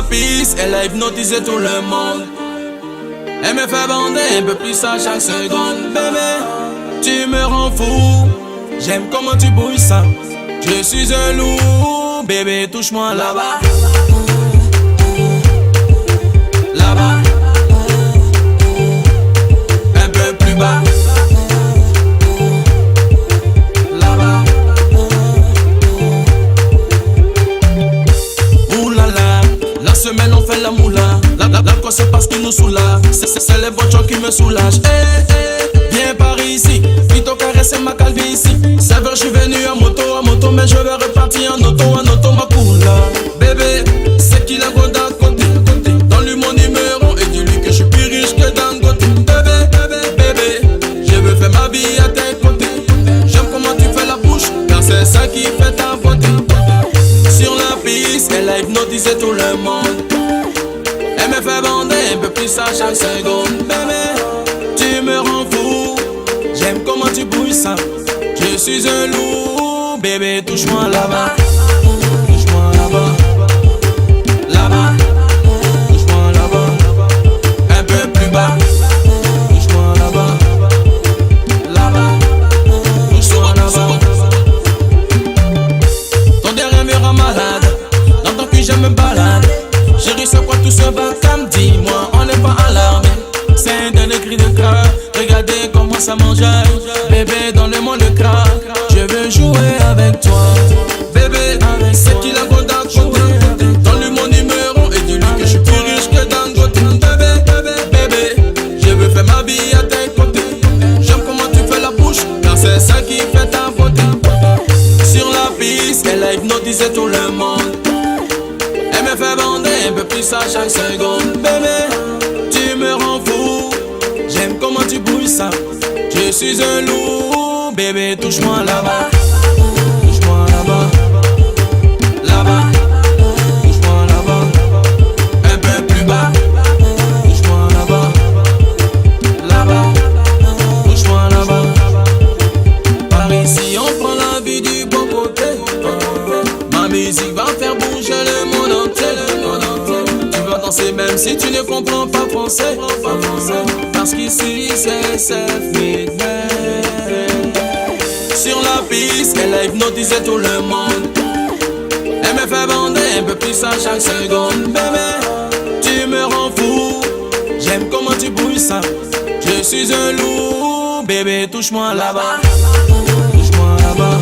la piste, elle a hypnotisé tout le monde. Elle me fait bander un peu plus à chaque seconde. Bébé, tu me rends fou. J'aime comment tu bouges ça. Je suis un loup. Bébé, touche-moi là-bas. Là-bas. Un peu plus bas. Là-bas. Oulala, la semaine on fait la moula. L'alcool c'est parce qu'il nous soulage. C'est les voitures qui me soulagent. Viens par ici, plutôt caresser ma calvitie. C'est vrai, je suis venu en moto, mais je vais repartir en auto, ma coula. Bébé, c'est qu'il a go d'à côté. Donne-lui mon numéro et dis-lui que je suis plus riche que Dangote. Bébé, je veux faire ma vie à tes côtés. J'aime comment tu fais la bouche, car c'est ça qui fait ta beauté. Sur la piste, elle a hypnotisé tout le monde. Elle me fait bander un peu plus à chaque seconde. Bébé, tu me rends fou. J'aime comment tu bouges ça. Je suis un loup. Bébé, touche-moi là-bas. Touche-moi là-bas. Là-bas. Touche-moi là-bas. Un peu plus bas. Touche-moi là-bas. Là-bas. Touche-moi là-bas. Ton derrière me rend malade. Dans ton cul, je me balade. Chérie, c'est quoi tout ce bacam? Dis-moi, on n'est pas alarmé. C'est un dernier cri de cœur. Regardez comment ça m'enjaille. Bébé, donne-moi le crack. Je veux jouer avec toi. Bébé, c'est qu'il a go d'à côté. Donne-lui mon numéro et dis-lui que je suis plus riche que Dangote. Bébé, je veux faire ma vie à tes côtés. J'aime comment tu fais la bouche, car c'est ça qui fait ta beauté. Sur la piste, elle a hypnotisé tout le monde. Elle me fait bander un peu plus à chaque seconde. Bébé, tu me rends fou. J'aime comment tu bouges ça. Je suis un loup. Bébé, touche-moi là-bas. Touche-moi là-bas. Là-bas. Touche-moi là-bas. Un peu plus bas. Touche-moi là-bas. Là-bas. Touche-moi là-bas. Par ici, on prend la vie du bon côté. Ma musique va faire bouger le monde entier. Tu vas danser même si tu ne comprends pas français. Parce qu'ici c'est self-made. Sur la piste, elle a hypnotisé tout le monde. Elle me fait bander un peu plus à chaque seconde. Bébé, tu me rends fou. J'aime comment tu bouges ça. Je suis un loup. Bébé, touche-moi là-bas. Touche-moi là-bas.